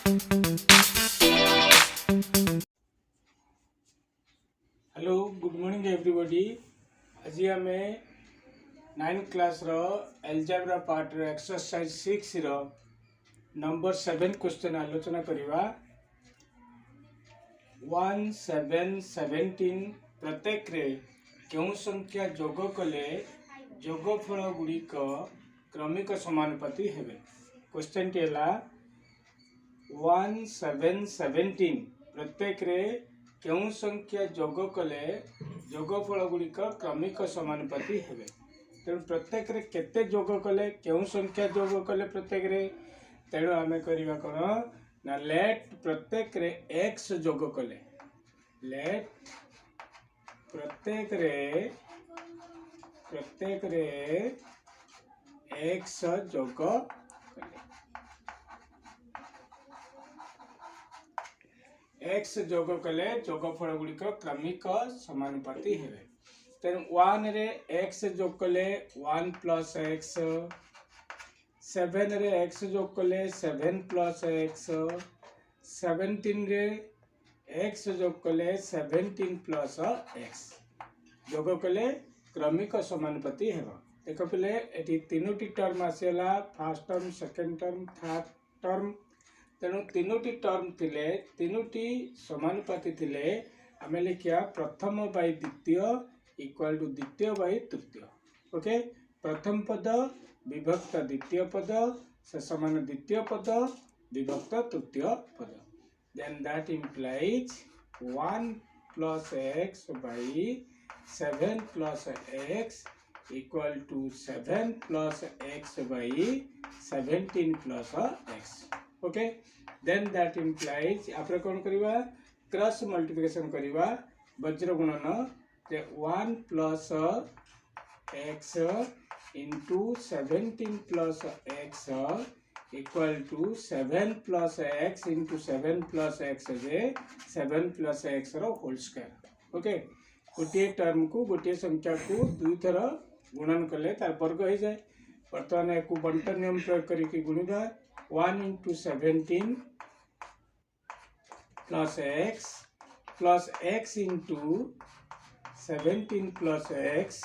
Hello good morning everybody. आज आम 9th class रो algebra part रो exercise 6 रो number 7 question आलोचना करिवा। 1 7 17 प्रत्येक रे केउ संख्या जोग कले जोगफल गुड़िक क्रमिक समानुपाती हेबे। क्वेश्चन टी हला 1 7 17 प्रत्येक रे केउ संख्या जोग कले जोगफल गुड़िक क्रमिक समानुपाती हेबे। तेणु प्रत्येक रे केते जोग कले केउ संख्या जोग कले प्रत्येक रे, तेणु आमे करिवा कोन ना लेट प्रत्येक रे x जोग कले, लेट प्रत्येक रे x जोग x जोग कले जोगफल गुड़िक क्रमिक समानुपाती हेबे। तेणु 1 रे x जोग कले 1 प्लस x, 7 रे x जोग कले 7 प्लस x, 17 रे x जोग कले 17 प्लस x जोग कले क्रमिक समानुपाती हेबो। देख पिले एटी तीनोटी टर्म आसीला, first term second term third term. तेणु तीनोटी टर्म थिले तीनोटी समानुपाती थिले आमे लिखिया प्रथम बाय द्वितीय इक्वल टू द्वितीय बाय तृतीय। ओके, प्रथम पद विभक्त द्वितीय पद से समान द्वितीय पद विभक्त तृतीय पद। Then that implies 1 plus x by 7 plus x equal to 7 plus x by 17 plus x. Okay, then that implies आपरे कौन करिवा क्रॉस मल्टीप्लिकेशन करिवा वज्र गुणन जे 1 plus x into 17 plus x equal to 7 plus x into 7 plus x J 7 plus x row whole square. Okay, गोटे term को गोटे संख्या को दुई थर गुणन कले तार वर्ग हो जाए। वर्तमान एक बंटन नियम प्रयोग करके गुणिबा 1 into 17 plus x into 17 plus x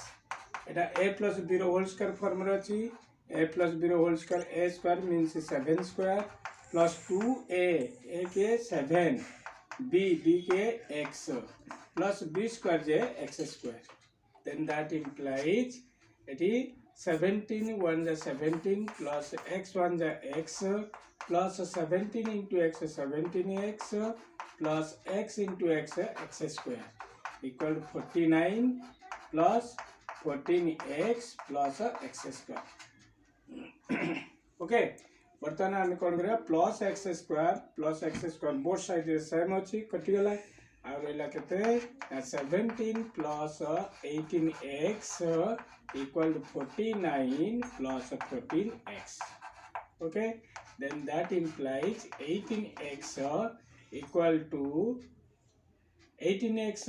Etah a plus b रो होल स्क्वायर फॉर्म रे अछि। a plus b रो whole square a square means 7 square plus 2a के 7 b के x प्लस b स्क्वायर जे x square. Then that implies एटी 17 1 जा 17 प्लस x 1 जा x plus 17 into x 17x plus x into x x square equal 49 plus 14x plus x square. Okay, बर्तमान आम कौन करिया plus x square both side same अच्छी कटिगला आ रहा केते 17 plus 18x equal 49 plus 14x। Okay, then that implies 18x equal to 18x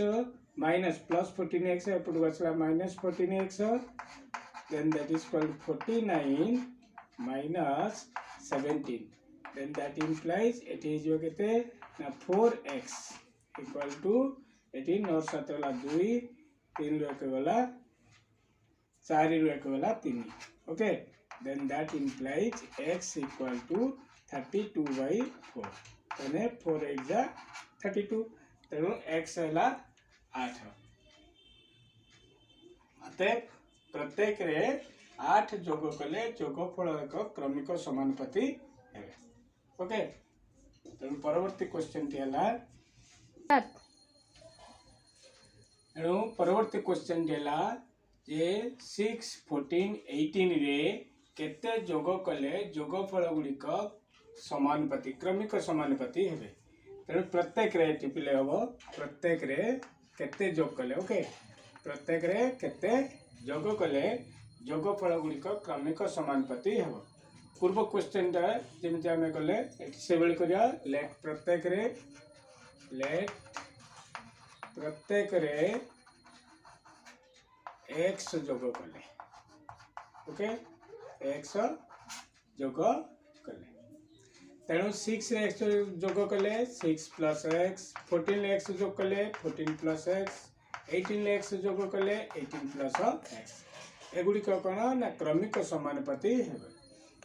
minus plus 14x एपट बचला minus 14x, then that is equal to 49 minus 17, then that implies it is जो कहते ना 4x equal to 18 और 7 वाला 2 3 रो के वाला 4 रो के वाला 3। Okay, then that implies x equal to 32 by 4 तने 4 8 जा 32 तेणु x हैला 8। अतः प्रत्येक रे 8 जोग कले जोगफल एक क्रमिक समानुपाती हेबे। ओके, तेणु परवर्ती क्वेश्चन टी हला तेणु परवर्ती क्वेश्चन टी हला जे 6 14 18 रे केते जोग कले जोगफल गुड़िक समानुपाती क्रमिक समानुपाती हेबे। तेणु प्रत्येक रे टिपिले हबो प्रत्येक रे केते जोग कले। ओके, प्रत्येक रे केते जोग कले जोगफल गुड़िक क्रमिक समानुपाती हेबो। पूर्व क्वेश्चन टा जेमति आमे कले से बेले करिया लेट प्रत्येक रे x जोग कले। ओके, x जोग कले तेणु 6 रे x जोग कले 6 प्लस x, 14 रे x जोग कले 14 प्लस x, 18 रे x जोग कले 18 प्लस x। एगुड़िक कौन ना क्रमिक समानुपाती हेबे।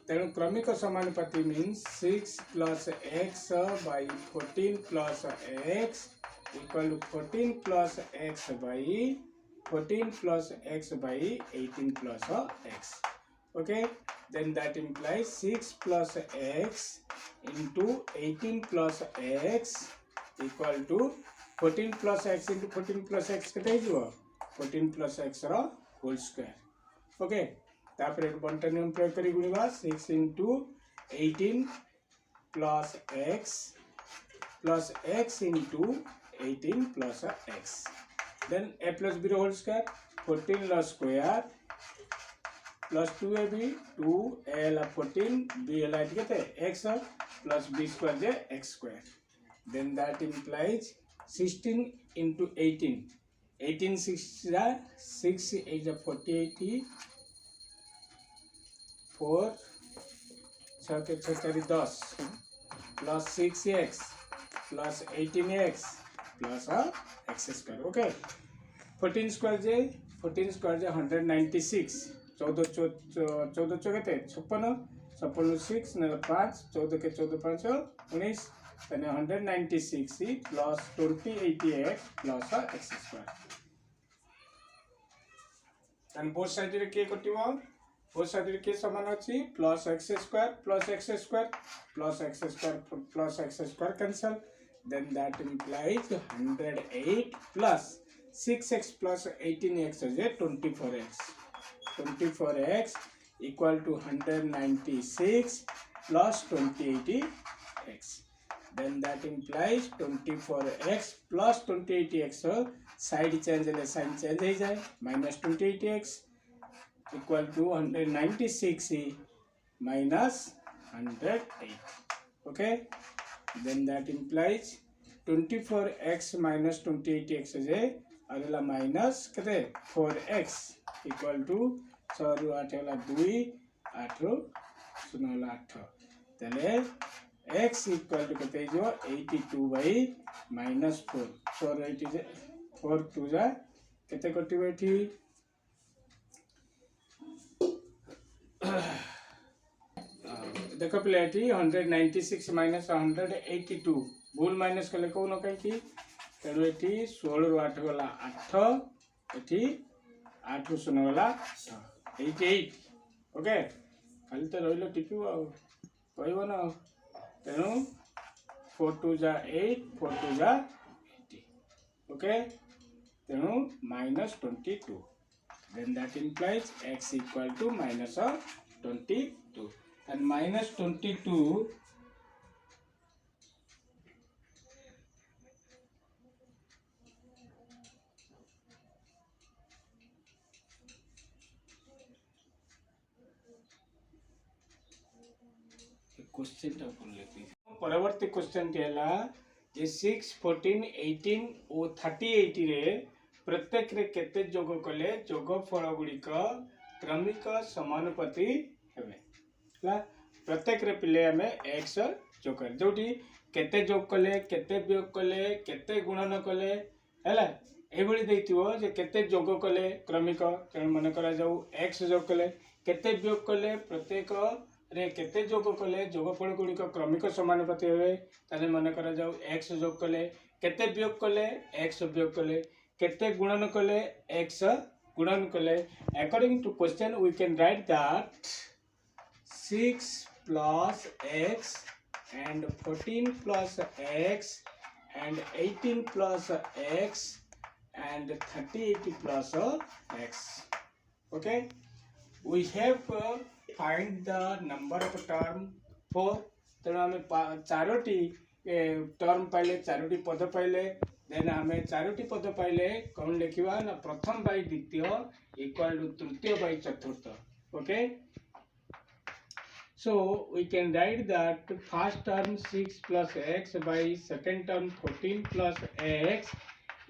तेणु क्रमिक समानुपाती means 6 plus x by 14 plus x equal 14 plus x by 14 plus x by 18 plus x. Okay, then that implies 6 plus x into 18 plus x equal to 14 plus x into 14 plus x केते हिजो 14 plus x रो whole square. Okay, तापर एक बंटन नियम प्रयोग करी गुणिबा 6 into 18 plus x into 18 plus x, then a plus b whole square 14 la square plus 2ab 2a la 14 b la x plus b square je x square, then that implies 16 into 18 18 6 is a 48 4 6 10 plus 6x plus 18x plus x square. Okay, 14 square je 196 14 केते 56 56 6 ने 5 14 के 14 5 19 तने 196 plus 2080x plus x square, and both side रे के कटिवो both side रे के समान अछि plus x square plus x square plus x square plus x square cancel, then that implies 108 plus 6x plus 18x is 24x. 24x equal to 196 plus 2080x. Then that implies 24x plus 2080x. Side change and sign change है जाए minus 2080x equal to 196 minus 108. Okay. Then that implies 24x minus 28x is अगला minus कते 4x equal to 6 रु 8 वाला 2 8 रु 0 वाला 8 तले x equal to कते जो 82 बाई माइनस 4 4 80 जे 4 2 जा कते कटिबो एठी देखो प्ले एठी 196 माइनस 182 भूल माइनस कले को न कहि तेणु ये 16 रु 8 गला 8 ये 8 रु 0 गला 88। ओके, खाली तो रही टिपिव कह न तेणु 4 2 जा 8 4 2 जा 80। ओके, तेणु minus 22, then that implies x equal to minus 22, and minus 22 question परवर्ती क्वेश्चन टी 6 14 18 और 38 रे प्रत्येक रे केते जोग कले जोगफल गुड़िक क्रमिक समानुपाती हेबे। प्रत्येक रे पिले आमे x जोग कर जोटी केते जोग कले केते वियोग कले केते गुणन कले हैला एभली देथिवो जे केते जोग कले क्रमिक तेणु मन करा जाऊ x जोग कले केते वियोग कले प्रत्येक रे केते जोग कले जोगफल गुड़िक क्रमिक समानुपाती हेबे ताने मन करा जाऊ x जोग कले केते वियोग कले x वियोग कले केते गुणन कले x गुणन कले। According to question we can write that 6 plus x and 14 plus x and 18 plus x and 38 plus x. Okay, we have find the number of term 4 तेणु आम चारोटी टर्म पाइले चारोटी पद पाइले देन आम चारोटी पद पाइले कौन लिखा ना प्रथम बाई द्वितीय इक्वल टू तृतीय बाई चतुर्थ। Okay, so we can write that first term 6 plus x by second term 14 plus x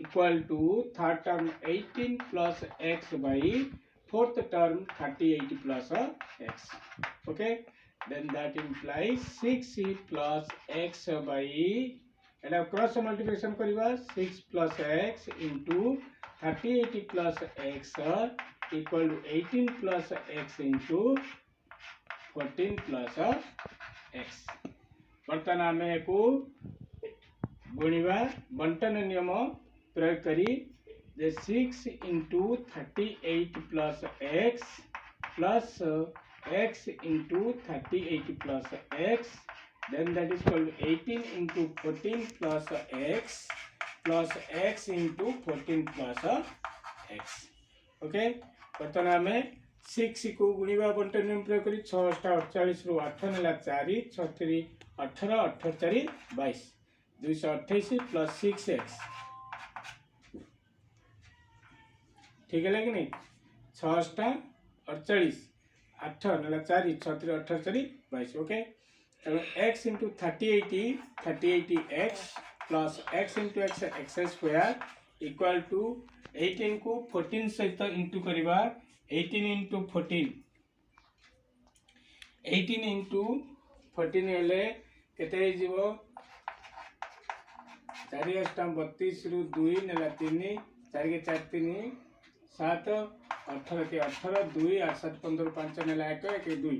equal to third term 18 plus x by fourth term 38 plus x. Okay, then that implies 6 plus x by Etah cross multiplication करिवा 6 plus x into 38 plus x equal to 18 plus x into 14 plus x। बर्तमान आमे को गुणिवा बंटन नियम प्रयोग करी the 6 into 38 plus x into 38 plus x, then that is called 18 into 14 plus x into 14 plus x। Okay बर्तमान आमे 6 को गुणिवा बंटन नियम प्रयोग करी 6 48 रु 8 नेला 4 6 3 18 18 4 22 228 plus 6x ठीक है कि नहीं 6 48 8 नेला 4 6 3 18 4 22 okay x into 38 x plus x into x square equal to 18 को 14 सहित इंटू करिवा 18 into 14 हेले केते जीवो 4 32 रु 2 नेला 3 4 के 4 3 7 18 के 18 2 8 7 15 5 नेला 1 1 2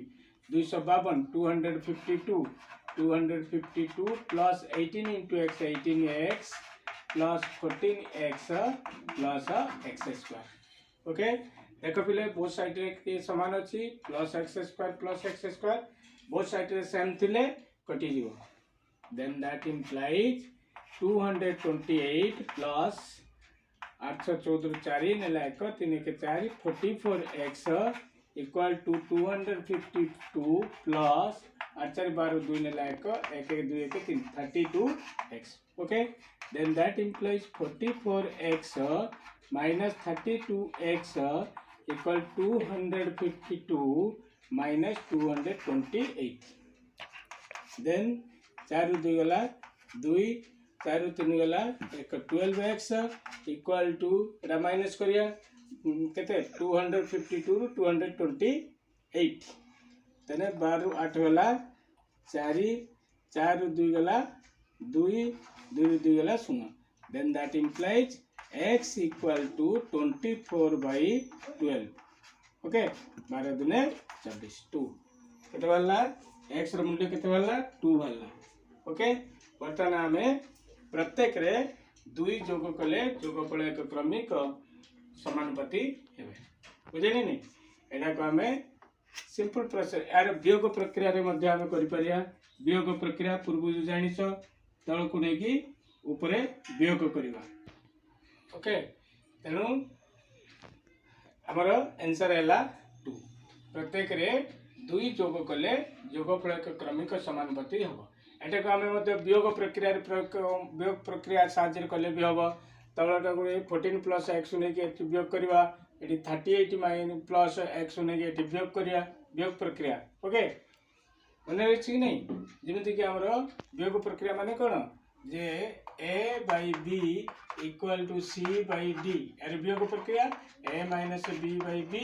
252 252 plus 18 into x 18x plus 14x plus x square। Okay देखो पिले बोथ साइड रे समान अछि plus x square both side रे सेम थिले कटि जीवो देन दैट इंप्लाइज 228 प्लस 814 4 नेला 1 3 के 4 44x equal to 252 plus 8 12 2 नेला 1 1 2 1 3 32x। okay then that implies 44x minus 32x equal 252 minus 228 then 4 2 गला 2 4 3 गला 12x equal to Etah minus करिया केते 252 रु 228 तने 12 8 गला 4 4 2 गला 2 2 2 गला 0 then that implies x equal to 24 by 12। Okay 12 दुने 24 2 केते वाला x रो मूल्य केते वाला 2 वाला। ओके वर्तमान हमें प्रत्येक रे 2 जोग कले जोगफल एक क्रमिक समानुपाती हेबे बुझेनी नहीं एटा को हमें सिंपल प्रोसेस यार वियोग प्रक्रिया रे मध्य हमें करि परिया वियोग प्रक्रिया पूर्व जो जानिछ तळ को नेकी ऊपरे वियोग करिवा। ओके तेनु हमर आंसर हैला 2 प्रत्येक रे 2 जोग कले जोगफल एक क्रमिक समानुपाती हबो एटा को हमें मध्य वियोग प्रक्रिया रे वियोग प्रक्रिया साहाय्य कले भी हबो तळटा गुणे 14 प्लस x ने के वियोग करबा एटी 38 माइनस प्लस x ने के एटी वियोग करिया वियोग प्रक्रिया। ओके मने अछि नहीं जेमिति कि हमरो वियोग प्रक्रिया माने कोन जे a by b equal to c by d एर वियोग प्रक्रिया a minus b by b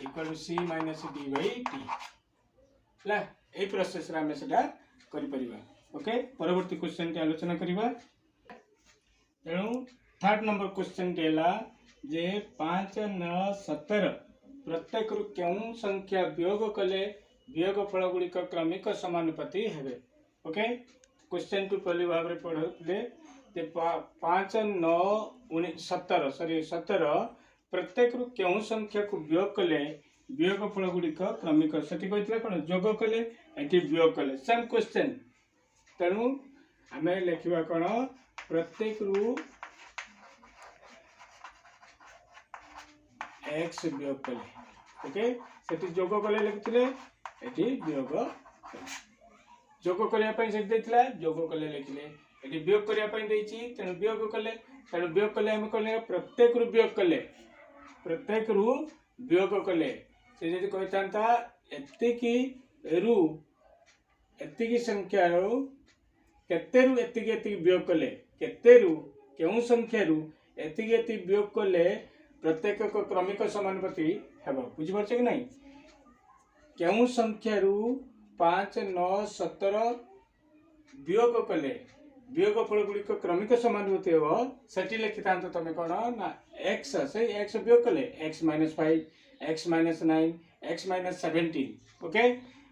equal to c minus d by d ला ए प्रोसेस रा हमें सेटा करि परिबा। ओके परवर्ती क्वेश्चन के आलोचना करिबा तेनु थर्ड नंबर क्वेश्चन केला जे 5 9 17 प्रत्येक रु केउ संख्या वियोग कले वियोग फल गुडी क्रमिक समानुपाती हेबे। ओके क्वेश्चन टू पहली भाव रे पढले जे 5 9 17 सॉरी 17 प्रत्येक रु केउ संख्या को वियोग कले वियोग फल गुडी क्रमिक सेति कहितला कोन जोग कले एटी वियोग कले सेम क्वेश्चन तेनु हमें लिखिबा कोन प्रत्येक रु x वियोग कले। ओके सेति जोग कले लिखितले एटी वियोग जोग करिया पई सेति देथिला जोग कले लिखिले एटी वियोग करिया पई देछि तेनु वियोग कले हम कले प्रत्येक रु वियोग कले से जदि कहतांता एतिकी संख्या रो केते रु एतिकी वियोग कले केते रु केउ संख्या रु एतिकी वियोग कले प्रत्येक को क्रमिक समानुपाती हेबो बुझि परछ कि नहीं केउ संख्या रु 5 9 17 वियोग कले वियोग फल गुड़िक क्रमिक समानुपाती हे से लिखि था तुम कौन ना एक्स से एक्स वियोग कले x -5 x -9 x -17 ओके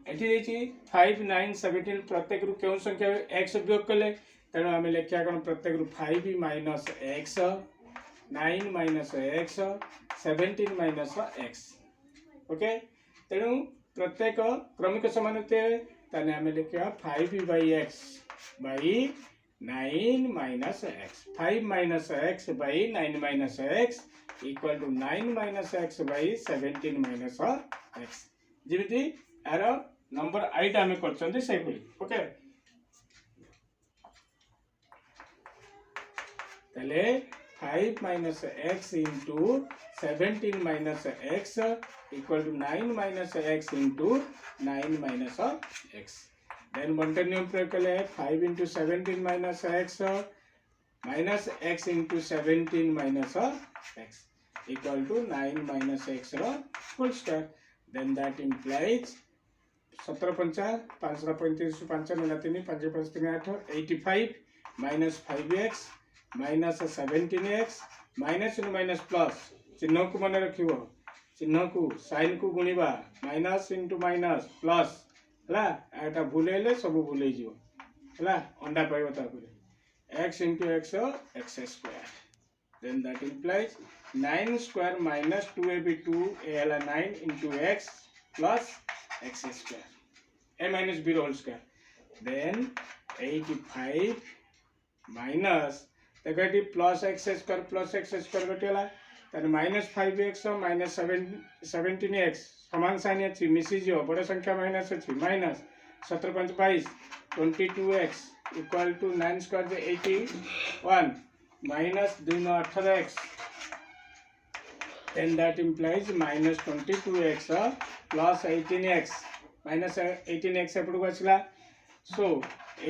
ये 5 9 17 प्रत्येक रू क्यों संख्या x वियोग कले तेणु आम लिखा कौन प्रत्येक रू 5 minus x 9 minus x 17 minus x okay तेणु प्रत्येक क्रमिक समानुपाती आम लिखा 5 by x by 9 minus x 5 minus x by 9 minus x equal to 9 minus x by 17 minus x जमी यार नंबर आईटा आम कर ओके तले 5 minus x into 17 minus x equal to 9 minus x into 9 minus x then one नियम प्रयोग कले 5 into 17 minus x into 17 minus x equal to 9 minus x whole square then that implies 17 पंचा 5 35 5 9 3 5 5 3 8 85 minus 5x minus 17x minus minus plus चिन्ह को मन रखियो चिन्ह को साइन को गुणिबा माइनस इंटू माइनस प्लस है भूल है सब भूल है अंडा पाइब तापर x into x x square then that implies 9 square minus 2ab 2 9 into x plus x square a minus b whole square then 85 minus देखो प्लस एक्स स्क्वायर घटीगला तार माइनस 5x माइनस 17x समान साइन अच्छी Mrs बड़ संख्या minus अच्छी minus 17 5 22 22x equal to 9 square 81 minus 2 9 18x then that implies minus 22x plus 18x minus 18x एपटू आसला so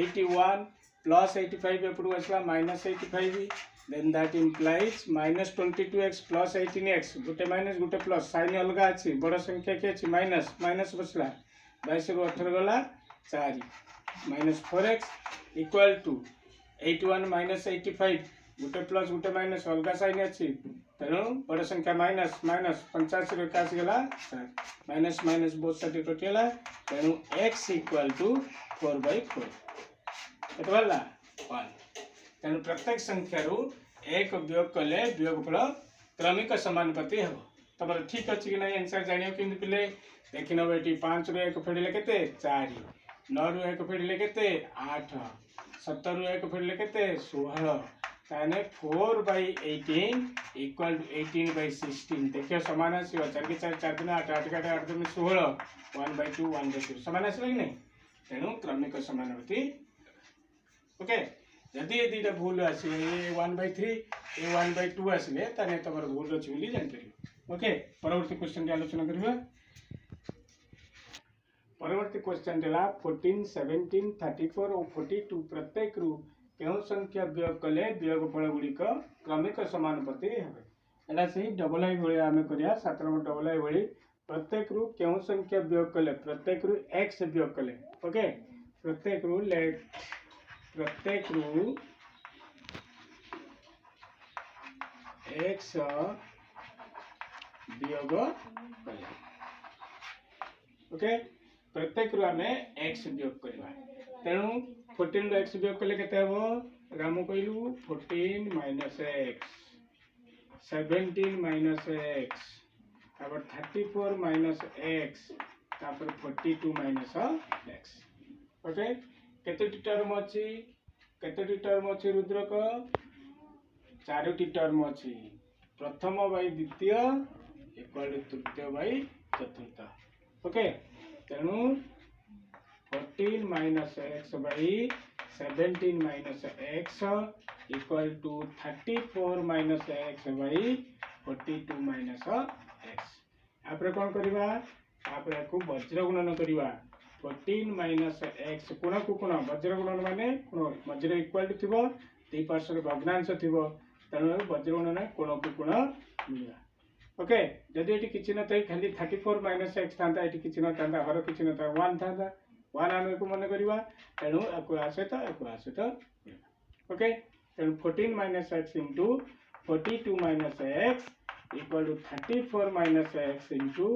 81 plus 85 एपटू आसला minus 85 then that implies minus 22x plus 18x गोटे minus गोटे plus sign अलग अच्छी बड़ संख्या के अच्छी माइनस माइनस बसला 22 रु 18 गला 4 minus 4x equal to 81 minus 85 गोटे प्लस गोटे माइनस अलग साइन अच्छी तेणु बड़ संख्या माइनस माइनस 85 रु 81 गला 4 माइनस माइनस बोथ साइड कटिगला तेणु x इक्वल टू 4/4 केते बल्ला 1 तेणु प्रत्येक संख्या रु एक वियोग कले वियोगफल क्रमिक समानुपाती हम तुम ठीक अच्छी कि ना आंसर जानियो कि पिले देखि नब ये 5 रु 1 फेड़िले केते 4 9 रु 1 फेड़िले केते 8 17 रु 1 फेड़िले केते 16 ताने 4/18 इक्वल टू 18/16 देखियो समान आसीबो 4 के 4 4 दिन 8 8 के 8 दिन 16 1/2 1/2 समान आसीला कि नहीं तेणु क्रमिक समानुपाती ओके जदि ये दुटा भूल आसे 1/3 ए 1/2 आसले ताने तमर भूल अछि बोली जान परियो ओके परवर्ती क्वेश्चन के आलोचना करबा परवर्ती क्वेश्चन देला 14 17 34 और 42 प्रत्येक रु केउ संख्या वियोग कले वियोगफल गुड़िक क्रमिक समानुपाती हेबे एला सही डबल आई भली आमे करिया 7 नंबर डबल आई भली प्रत्येक रु केउ संख्या वियोग कले प्रत्येक रु x वियोग कले ओके प्रत्येक रु x वियोग कले ओके प्रत्येक रु आमे x वियोग करबा तेणु 14 रु x वियोग कले केते हबो रामु कहलु 14 माइनस x 17 माइनस x तापर 34 माइनस x तापर 42 माइनस x ओके केतोटी टर्म अच्छी रुद्रक 4टी टर्म अच्छी प्रथम बाई द्वितीय इक्वल टू तृतीय बाई चतुर्थ ओके तेणु 14 minus x by 17 minus x equal to 34 minus x by 42 minus x आपरे कौन करवा आपरे को वज्र गुणन करवा 14 माइनस एक्स कोण को कोण वज्र गुणन माने कोण वज्र इक्वल टू थिबो ती पार्श्व भग्नांश थिबो तेणु वज्र गुणन कोण को कोण मिलवा ओके जदि एटी किछि न तई खाली 34 माइनस एक्स थांता एटी किछि न थांता हर किछि न था 1 थांता 1 आम को मन करवा तेणु आसे तो ओके तेणु 14 minus x into 42 minus x equal to 34 minus x into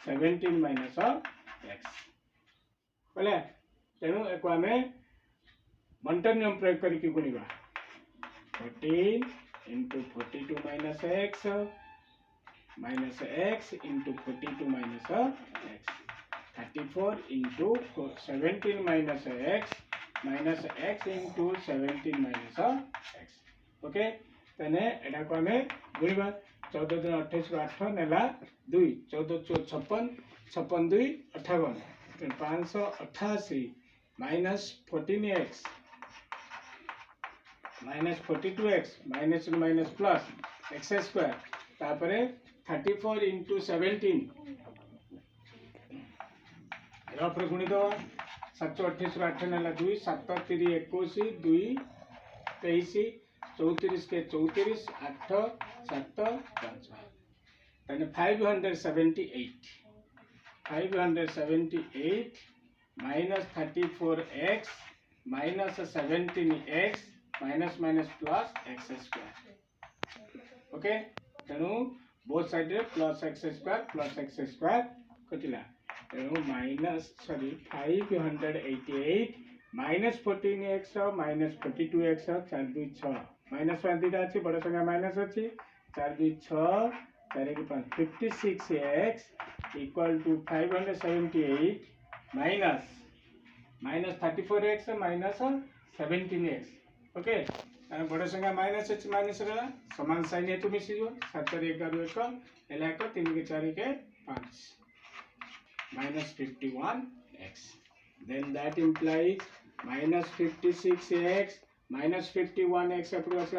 17 minus x बोले तेणु एक आम बंटन नियम प्रयोग करके गुणवा 14 into 42 minus x into 42 minus x 34 into 17 minus x into 17 minus x okay तेने एटा को आम गुणवा 14 दिन 28 रु 8 नेला 2 14 56 56 2 58 588 minus 14x minus 42x minus minus plus x square तापरे 34 इंटू 17 रफरे गुणी दो 728 8 नेला 2 7 3 21 2 23 34 के 34 8 7 5 यानी 578 minus 34x minus 17x minus minus plus x square okay तेणु बोथ साइड रे प्लस एक्स स्क्वायर कटिला तेणु minus sorry 588 minus 14x minus 42x 4 2 6 minus 1 दुटा अच्छी बड़ संख्या माइनस अच्छी 4 2 6 4 1 5 56x equal to 578 minus 34x minus 17x okay बड़ संख्या माइनस अच्छी माइनस समान साइन हेतु मिसी 7 4 11 1 3 के 4 के 5 minus 51x then that implies minus 56x minus 51x plus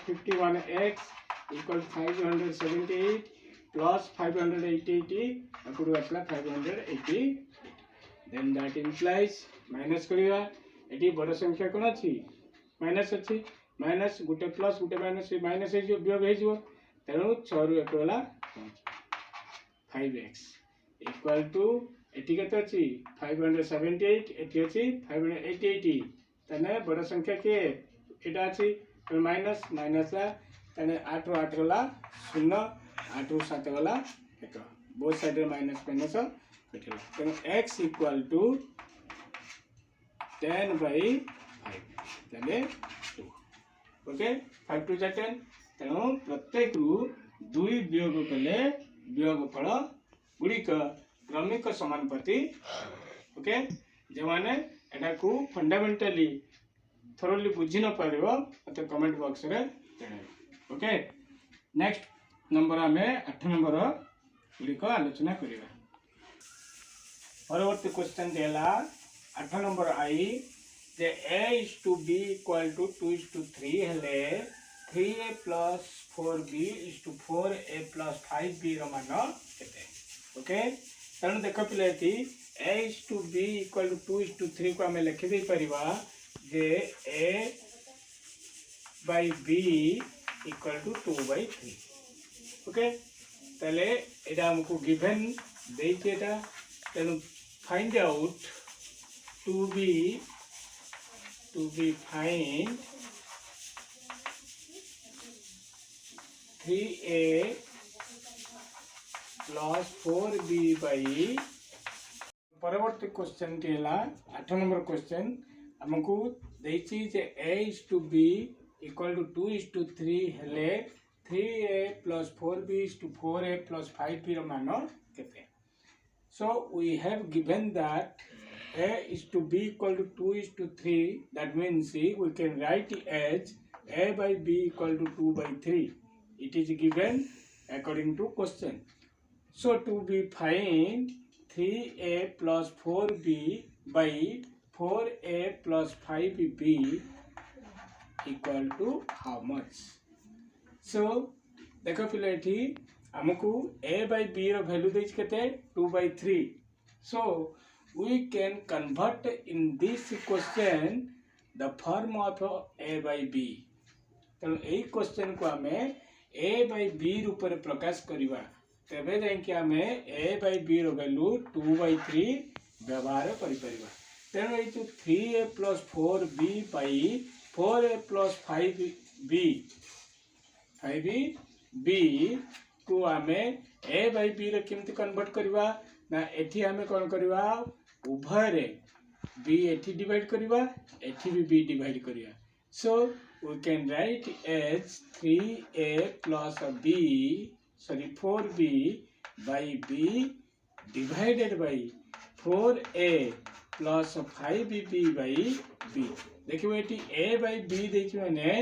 51x equal 578 plus 588 580 then that implies minus करिया एटी बड़ संख्या कोन अछि माइनस अच्छी माइनस गुटे प्लस गुटे माइनस है जो वियोग है जो तेणु 6 रु 1 वाला 5x इक्वल टू एटी केते अछि 578 एटी अछि 588 तने बड़ संख्या के एटा अछि माइनस माइनस तने 8 रु 8 वाला 0 8 रु 7 वाला 1 बोथ साइड रे माइनस माइनस कटिला तेणु x इक्वल टू 10 by 5 तने 2 ओके 5 2 10 तेणु प्रत्येक रु 2 वियोग कले वियोगफल गुड़िक क्रमिक समानुपाती ओके जो मैंने एटा को फंडामेंटली थोरली बुझी न पारिबो मते कमेंट बॉक्स रे जणाइबो ओके नेक्स्ट नंबर आमे 8 नंबर गुड़िक आलोचना करिबा परवर्ती क्वेश्चन देला 8 number I J a is to b equal to 2 is to 3 हेले 3a plus 4b is to 4a plus 5b रो मान केते ओके तेणु देख पिलाटी a is to b equal to 2 is to 3 को हमें लिखि दे परिबा जे a by b equal to 2 by 3 okay तले एटा हमको गिवन देइते एटा तेणु find out to be find 3a plus 4b by परवर्ती क्वेश्चन टीला 8 नंबर क्वेश्चन हमको देछि जे a is to b equal to 2 is to 3 हेले 3a plus 4b is to 4a plus 5b रो मान केते so we have given that a is to b equal to 2 is to 3 that means we can write as a by b equal to 2 by 3 it is given according to question so to be find 3a plus 4b by 4a plus 5b equal to how much so देखो पिले एठी हमकु a by b रो value देछ केते 2 by 3 so we can convert in this question the form of a by b तेणु यही question को आम a by b रूप में प्रकाश करिबा तेबे जाई कि आम a by b रो वैल्यू 2 by 3 व्यवहार करि परिबा तेणु ये 3a plus 4b by 4a plus 5b को आमे a बाई b रे केमती कन्वर्ट करवा ना एठी आमे कोन करवा उभय रे b एठी डिवाइड करवा एठी भी b डिवाइड करवा सो we can write as 3a plus b 4b by b divided by 4a plus 5b by b देखिए ये a by b देखिए मैंने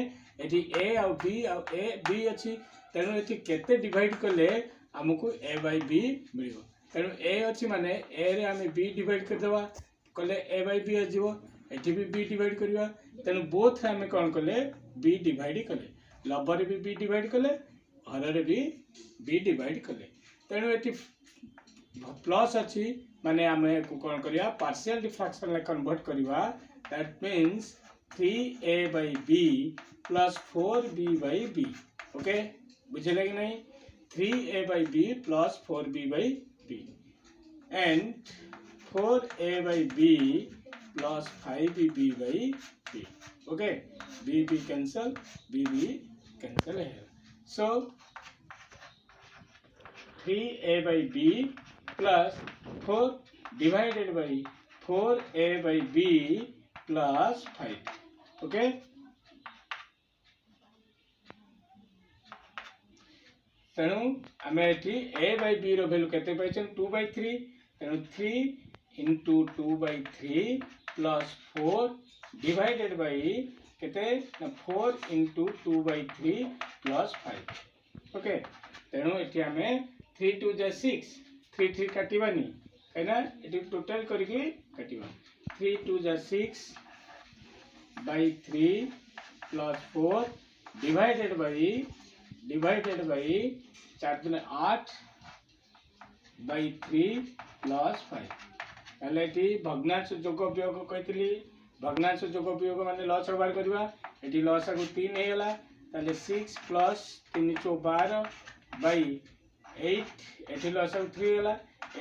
ये a और b अच्छी तेणु ये केते डिवाइड कले आमको a by b मिल तेणु a अच्छी माने a रे आम b डिवाइड करदेवा कले a by b आजो एठी भी b डिवाइड करवा तेणु बोथ आम कौन कले b डिवाइड कले लबर भी b डिवाइड कले हर रे भी b डिवाइड कले तेणु ये प्लस अच्छी माने आम कौन करवा पार्शियल डिफ्रैक्शन ले कन्वर्ट करवा that means 3a by b plus 4b by b okay बुझे कि नहीं 3a by b plus 4b by b and 4a by b plus 5b by b okay b cancel b cancel here so 3a by b plus 4 divided by 4a by b plus 5 okay तेणु आम ये a by b रो value केते पाइछन 2/3 तेणु 3 into 2/3 plus 4 divided by केते 4 into 2/3 plus 5 okay तेणु ये आम 3 2 जा 6 3 3 काटिबानी है ना ये टोटल करके काटिबा 3 2 जा 6 by 3 plus 4 divided by 4 दूने 8 by 3 plus 5 ताले एटी भग्नांश जोग वियोग कहती भग्नांश जोग वियोग माने लस बार करवा एटी लस को 3 हे गला ताले 6 plus 3 * 12 by 8 एटी लस को 3 गला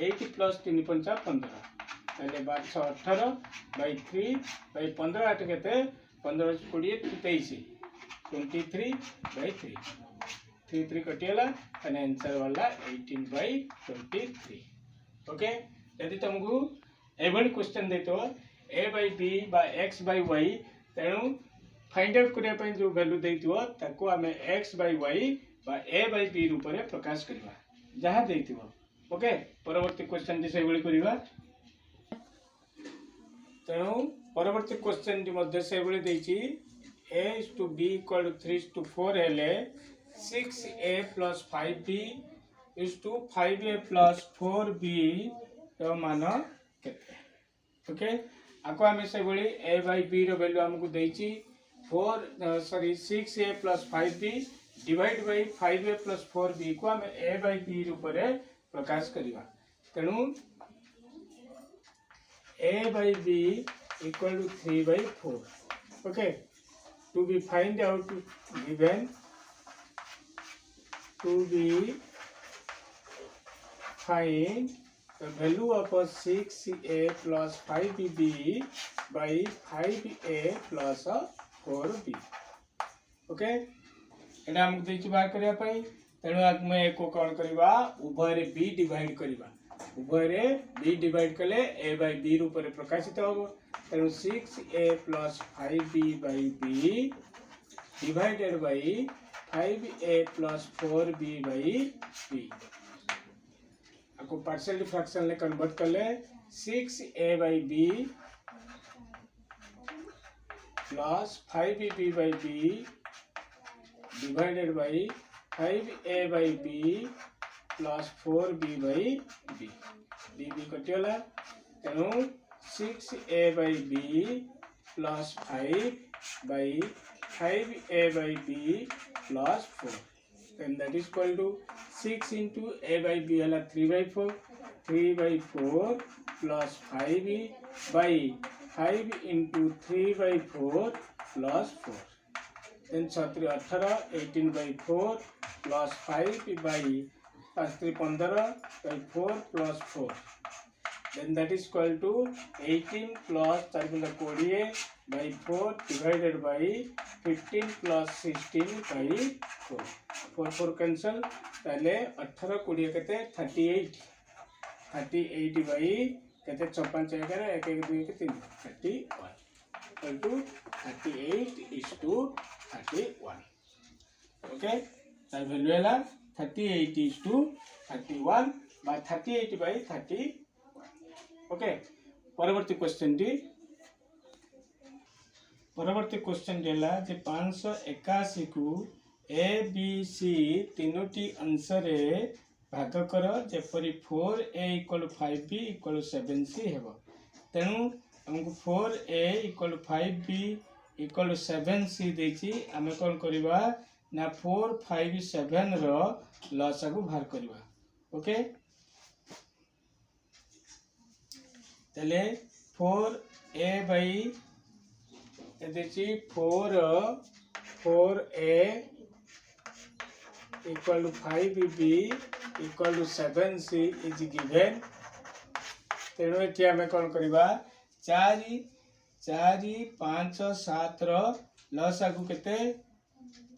8 plus 3 * 5 15 ताले 12 18 by 3 by 15 8 केते 15 20 23 23 by 3 3 3 कटिला एंड आंसर वाला 18/23 ओके यदि तुमको एवरी क्वेश्चन देतो a by b by x by y तेणु फाइंड आउट करने पे जो वैल्यू देथियो ताको हमें x by y बा a by b रूप रे प्रकाश करबा जहां देथियो ओके परवर्ती क्वेश्चन जे सेबली करबा तेणु परवर्ती क्वेश्चन जे मध्ये सेबली देछि a is to b equal to 3 is to 4 हेले 6a plus 5b is to 5a plus 4b तो मान केते ओके आको हमें से बड़ी a by b रो वैल्यू हमको देछि 6a plus 5b divide by 5a plus 4b को हम a by b रूप रे प्रकाश करिवा तेणु a by b equal to 3/4 okay to be find out given to be find the value of 6a plus 5b by 5a plus 4b okay एटा हम देछि बाहर करिया पई तेनु हम एको कोन करबा उभय रे b डिवाइड करबा उभय रे b डिवाइड कले a by b रूप रे प्रकाशित होबो तेनु 6a plus 5b by b divided by 5a plus 4b by b आपको पार्शियल फ्रैक्शन ले कन्वर्ट कर ले 6a by b plus 5b by b divided by 5a by b plus 4b by b b कटिला तेणु 6a by b plus 5 by 5a by b plus 4 then that is equal to 6 into a by b है 3/4 3/4 plus 5 by 5 into 3/4 plus 4 then 7 18 18/4 plus 5 by 5 3 15 by 4 plus 4 then that is equal to 18 plus 20 by 4 divided by 15 plus 16 by 4 4 4 cancel ताले 18 20 केते 38 38 by केते 54 11 1 1 2 1 3 31 equal to 38:31 okay तार value हैला 38:31 by 38 by 30 okay परवर्ती question देला जे 581 को A B C तीनोटी अंश रे भाग कर जेपरी 4a = 5b = 7c हेबो तेनु हमको 4a = 5b = 7c देछि हमें कोन करबा ना 4 5 7 रो लसा को भाग करबा ओके तले 4a by एदेची 4a equal to 5b equal to 7c is given तेणु एठी हमें कोन करबा 4 5 7 रो लसागु केते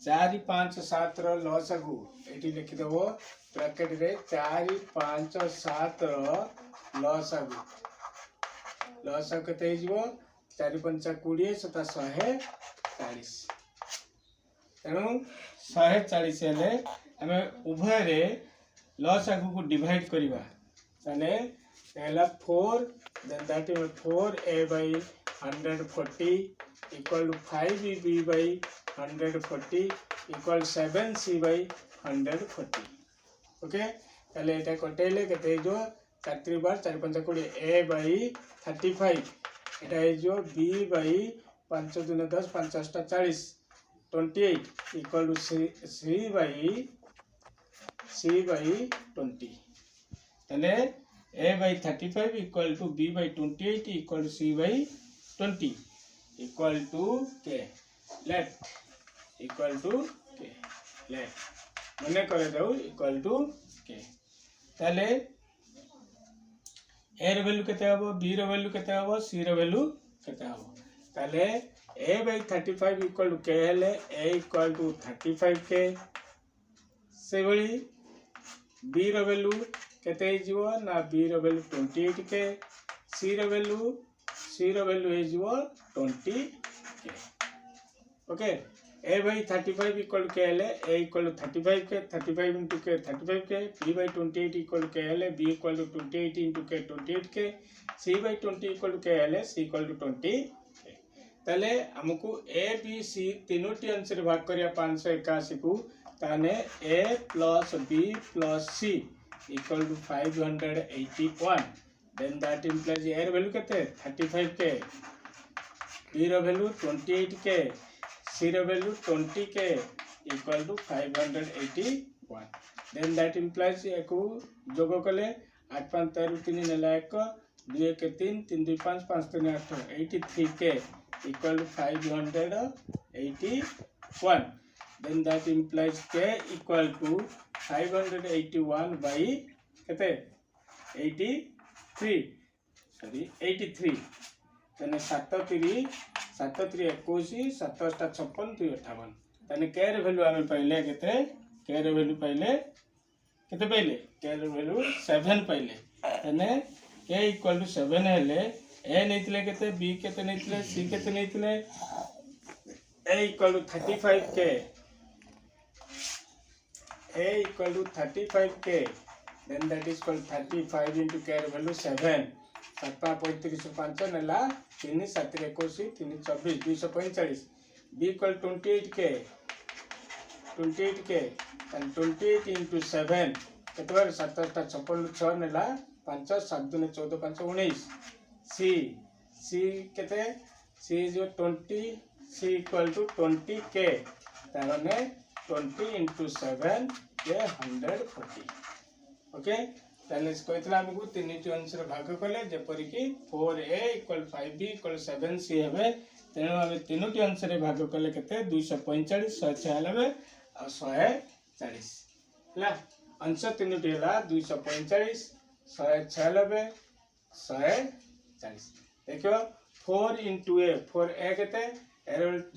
4 5 7 रो लसागु एठी लिखि देबो ब्रैकेट रे 4 5 7 रो लसागु केते हिजबो 4 5 20 7 140 तेणु 140 हेले हमें उभय रे लसागु को डिवाइड करिबा ताले पहला 4 then that is 4a by 140 equal to 5b by 140 equal 7c by 140 okay ताले एटा कटेले केते जो 4 3 बार 4 5 20 a by 35 एटा है जो b by 5 2 10 5 8 40 28 equal to c by 20 ताले a by 35 equal to b by 28 equal to c by 20 equal to k left equal to k left मने करे दउ equal to k ताले a रो वैल्यू केते हबो b रो वैल्यू केते हबो c रो वैल्यू केते हबो ताले a by 35 equal to k हेले a equal to 35k से बली b रो वैल्यू केते हिजबो ना b रो वैल्यू 28k c रो वैल्यू हे जिवो 20k okay a by 35 equal to k हेले a equal to 35k 35 into k 35k b by 28 equal to k हेले b equal to 28 into k 28k c by 20 equal to k हेले c equal to 20k ताले हमको a b c तीनोटी अंश रे भाग करिया 581 को ताने a plus b plus c equal to 581 then that implies a रो वैल्यू केते 35k b रो वैल्यू 28k c रो value 20k equal to 581 then that implies एको जोग कले 8 5 13 3 नेला 1 2 1 3 3 2 5 5 3 8 83k equal to 581 then that implies k equal to 581 by kete 83 तने 7 3 21 7 8 56 2 58 तने k रे वैल्यू हमें पहले केते k रे वैल्यू पहले केते पहले k रे वैल्यू 7 पहले तने k equal to 7 हेले a नेतले केते b केते नेतले c केते नेतले a equal to 35k a equal to 35k then that is called 35 into k value 7 7 35 नेला 3 7 21 3 24 245 b equal 28k and 28 into 7 केते बार 7 8 56 6 नेला 5 7 2 14 5 19 c केते c जो 20 c equal to 20k तारने 20 into 7 के 140 ओके ताले कोइतला हमकु तीनटी अंश रे भाग कले जेपरि कि 4a = 5b = 7c हेबे तेनो हम तीनटी अंश रे भाग कले केते 245 196 और 140 हला अंश तीनटी हला 245 196 140 देखो 4 इंटू ए 4 केते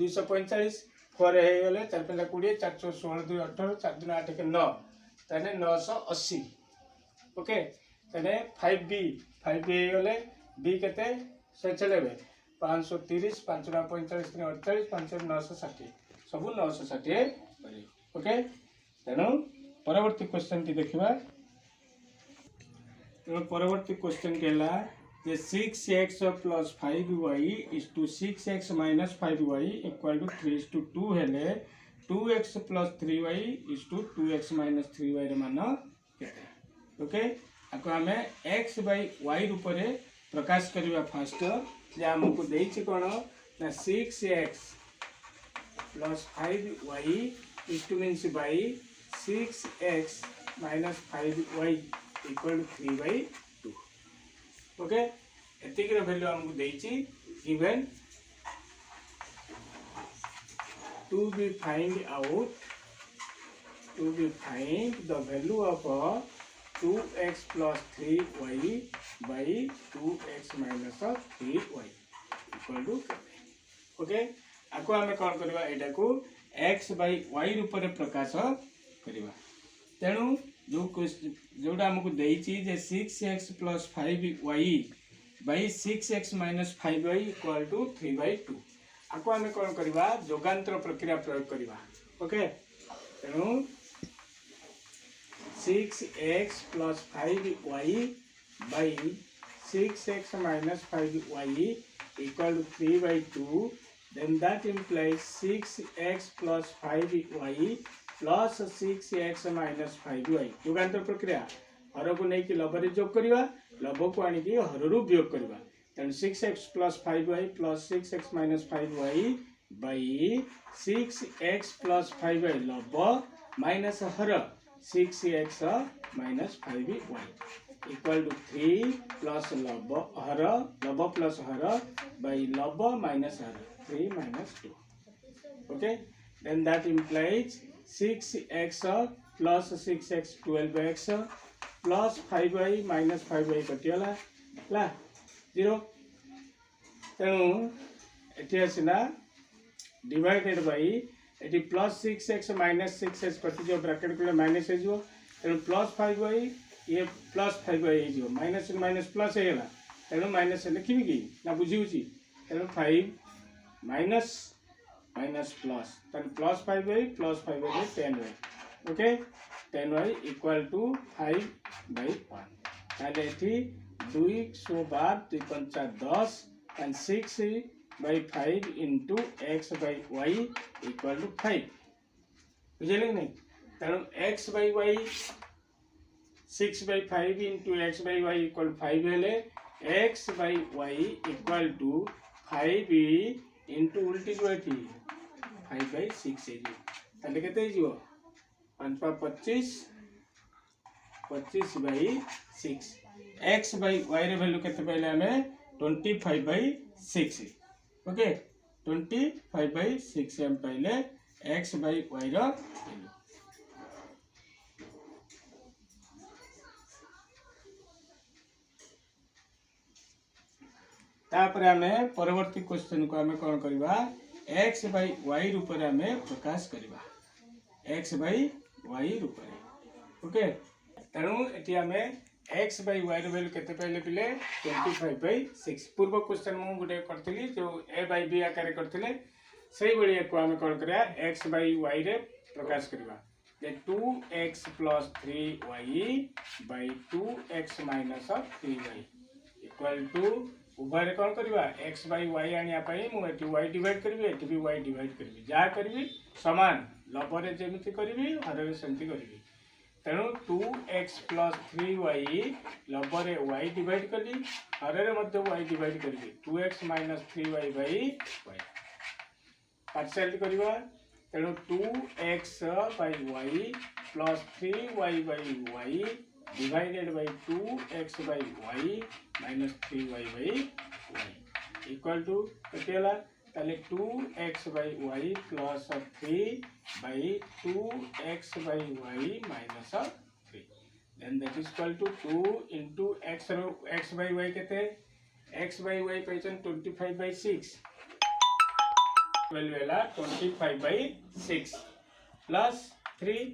245 4 हे गले 4 5 20 4 6 16 2 18 4 2 8 के 9 तने 980 ओके तने 5b हे गले b केते 196 530 5 45 3 48 5 960 सब 960 ओके तेणु परवर्ती क्वेश्चन की देखिबा तेणु परवर्ती क्वेश्चन के ला जे 6x plus 5y is to 6x minus 5y equal to 3:2 हेले 2x plus 3y is to 2x minus 3y रे मान केते ओके आको हमें x by y रूप रे प्रकाश करिवा फास्ट जे हमको देछि कोन ना 6x plus 5y is to means by 6x minus 5y equal to 3/2 okay एतिक रे वैल्यू हमको देछि given to be find the value of 2x plus 3y by 2x minus 3y equal to okay आको हमें कौन करबा एटा को x by y रूप रे प्रकाश करबा तेणु जोटा हमको देछि जे 6x plus 5y by 6x minus 5y equal to 3/2 आको हमें कौन करबा जोगांतर प्रक्रिया प्रयोग करबा ओके तेणु 6x plus 5y by 6x minus 5y equal to 3/2 then that implies 6x plus 5y plus 6x minus 5y जोगांतर प्रक्रिया हर को नहीं कि लभ रे जोग करबा लभ को आनी कि हर रु वियोग करबा तेन 6x plus 5y plus 6x minus 5y by 6x plus 5y लभ minus her 6x minus 5y equal to 3 plus लभ हर लभ plus हर by लभ minus her 3 minus 2 okay then that implies 6x plus 6x 12x plus 5y minus 5y कटियला ला 0 तेणु एठी आसिना divided by एठी plus 6x minus 6x कटि जो bracket को minus हे जो तेणु प्लस 5y ये प्लस 5y हे जो माइनस माइनस प्लस हे गेला तेणु माइनस लिखिबी कि ना बुझिउची तेणु 5 minus minus plus then plus 5y plus 5y by 10y okay 10y equal to 5/1 ताले एठी 2 100 बार 2 पंचा 10 and 6/5 into x by y equal to 5 बुझिले नहीं तेणु x by y 6/5 into x by y equal to 5 हेले x by y equal to 5 into उल्टी जो एठी 5/6 है जी ताले केते हिजो 5 पर 25 25/6 x by y रे वैल्यू केते पहले हमें 25/6 ओके 25/6 हम पहले x by y रो वैल्यू तापर हमें परवर्ती क्वेश्चन को हमें कौन करबा x by y रूप रे हमें प्रकाश करबा x by y रूप रे ओके तेणु एटी हमें x by y रे वैल्यू केते पहले पिले 25/6 पूर्व क्वेश्चन मु गुटे करथिली जो a by b आकार करथिले सेही बळी को हमें कौन करया x by y रे प्रकाश करबा जे 2x plus 3y by 2x minus 3y equal to उभय कौन करवा x by y आनिया पाई मु एटी y डिवाइड करबी एटी भी y डिवाइड करबी जा करबी समान लबरे जेमिति करबी हरे सेंति करबी तेणु 2x plus 3y लबरे y divide करली हरे मध्य y डिवाइड करबी 2x minus 3y by y partial करबा तेणु 2x by y plus 3y by y divided by 2x by y minus 3y by y equal to केतेला ताले 2x by y plus 3 by 2x by y minus 3 then that is equal to 2 into x by y केते x by y पाइछन 25 by 6 12 वेला 25 by 6 plus 3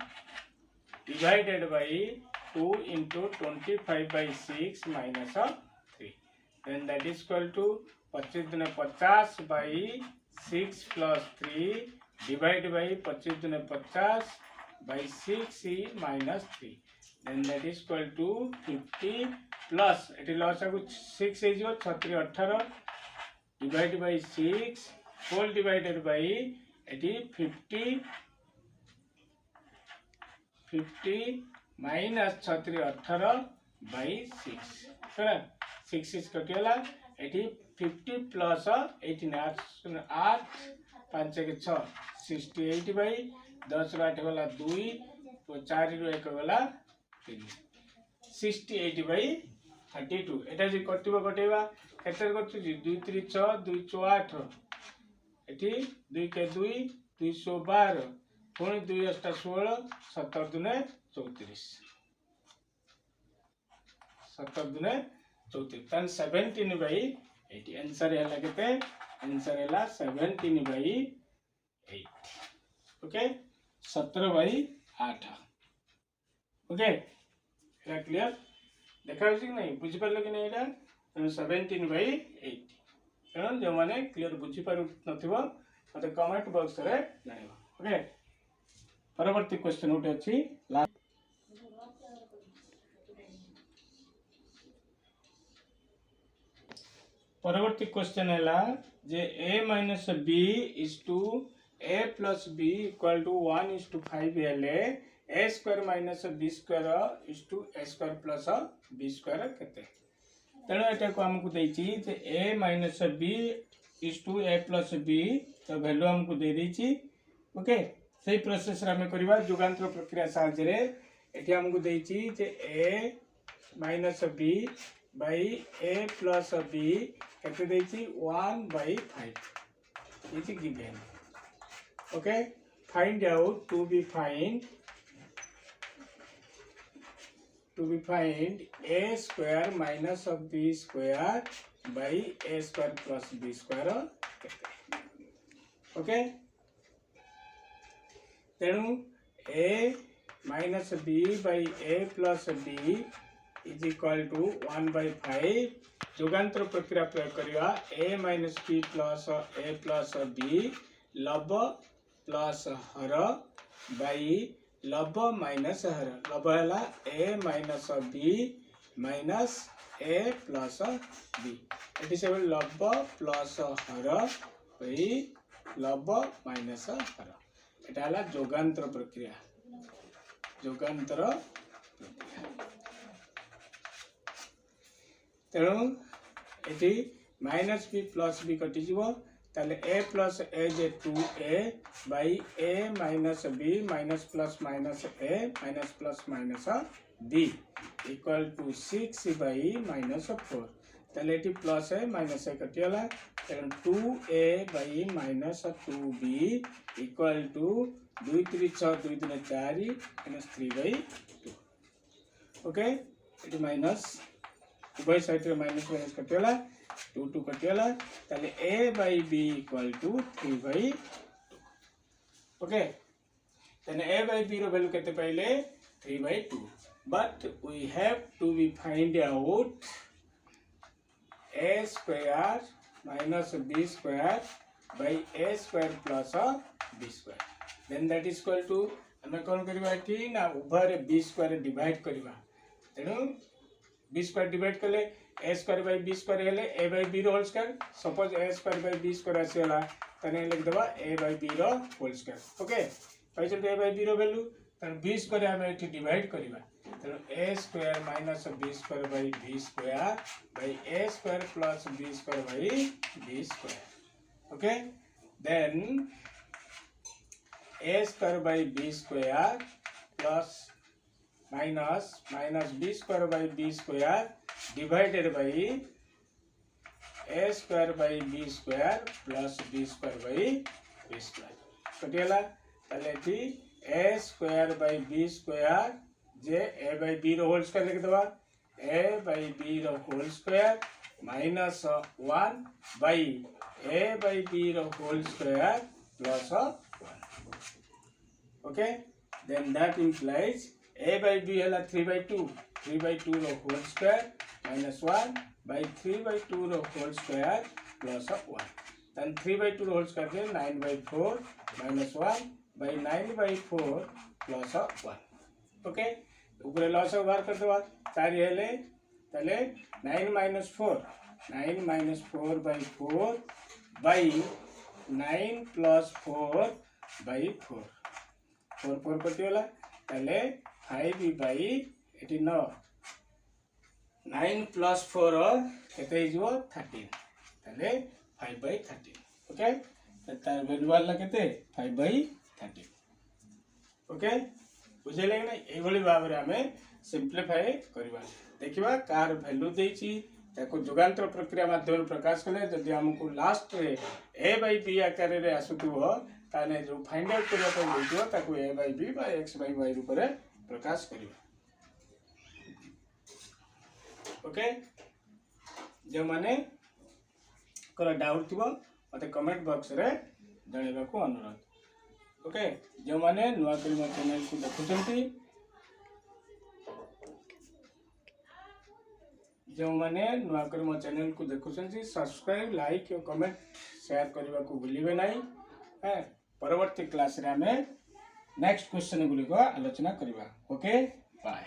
divided by 2 into 25 by 6 minus 3, then that is equal to 25 दुने 50 by 6 plus 3 divided by 25 दुने 50 by 6 minus 3, then that is equal to 50 plus it loss को 6 है जो 36 18 divided by 6 whole divided by it 50 minus 36 18 by 6 है 6 is कटियाला eighty 50 plus 18 8 5 के 6 68 by 10 रो 8 गला 2 4 रो 1 गला 3 68 by 32 Etah J कटिबो कटेबा केतर करछु 2 3 6 2 4 8 eighty 2 के 2 212 पुणी 2 8 16 17 दुने 34 17 दुने 34 तन 17 by 80 आंसर है लगते आंसर है 17 by 8 ओके 17 by 8 ओके है क्लियर देखा कि नहीं बुझी पारलो कि नहीं एटा 17 by 8 तेणु जो माने क्लियर बुझी पारु नथिबो मते कमेंट बॉक्स रे जानिबो ओके परवर्ती क्वेश्चन उठे अछि परवर्ती क्वेश्चन है जे a minus b is to a plus b equal to 1 is to 5 हेले a square minus b square is to a square plus b square केते तेणु एटा को हमकु देछि जे a minus b is to a plus b तो value हमकु दे देछि okay सही process रे हम करबा जुगांतर प्रक्रिया साहाय्य रे एठी हमकु देछि जे a minus b by a plus b केते देछि 1 by 5 is given okay find out to be find a square minus of b square by a square plus b square okay तेणु a minus b by a plus b is equal to 1 by 5 Jugantar प्रक्रिया प्रयोग करिवा a minus b plus a plus b लब plus her by लब minus हर लब है a minus b minus a plus b eighty सब लब plus her by लब minus हर एटा है जोगांतर प्रक्रिया तेणु ये माइनस बी प्लस बी कटि ताले a प्लस a जे 2a by a minus b minus plus a minus plus b equal to 6 by minus 4 ताले ये प्लस a माइनस a कटिगला तेणु 2a by minus 2b equal to 2 3 6 2 3 4 minus 3 by 2 okay ये minus उभय side रे minus minus कटिगला 2 2 कटिगला ताले a by b equal to 3 by 2 okay then a by b रो वैल्यू केते पाइले 3 by 2 but we have to be find out a square minus b square by a square plus b square then that is equal to हमें कौन करबा एठी ना उभय रे b square डिवाइड करबा तेनु b square डिवाइड कले a square by b square हेले a by b रो whole square suppose a square by b square आसेला तने लिख देबा a by b रो होल स्क्वायर ओके पैसे a by b रो वैल्यू तन b square हम एठी डिवाइड करबा तन a square minus b square by b square by a square plus b square by b square okay then a square by b square plus minus b square by b square divided by a square by b square plus b square by b square कटियला ताले थी a square by b square जे a by b whole square लिखिदेवा a by b whole square minus 1 by a by b whole square plus 1 okay then that implies a by b है 3/2 whole square minus 1 by 3/2 whole square plus 1 then 3/2 whole square के 9/4 minus 1 by 9/4 plus 1 okay ऊपर लॉस बाहर कर देवा 4 हेले ताले 9 minus 4 by 4 by 9 plus 4 by 4 4 कटिगला ताले 5 बाई 9 9 प्लस 4 केते हिजो 13 ताले 5 बाई 13 ओके तार वैल्यू वाला केते 5 बाई 13 ओके बुझेले कि नहीं एभली भाव में आम सिंप्लीफाई करवा देखिबा कार वैल्यू देछि ताको जुगांतर प्रक्रिया माध्यम प्रकाश कले जदि हमको लास्ट रे ए बाई बी आकार रे आसुथबो ताने जो फाइंड आउट करबा को होइतो ताको ए बाई बी बा एक्स बाई वाई रूप रे प्रकाश करबा ओके जो माने कर डाउट थिबो मते कमेंट बॉक्स रे जणेबा को अनुरोध ओके जो माने नुआ करी मो चैनल को देखुचंती जो माने नुआ करी मो चैनल को देखुचंती सब्सक्राइब लाइक और कमेंट शेयर करबा को भूलिबे नाही है परवर्ती क्लास रे हमें नेक्स्ट क्वेश्चन गुली को आलोचना करबा ओके बाय।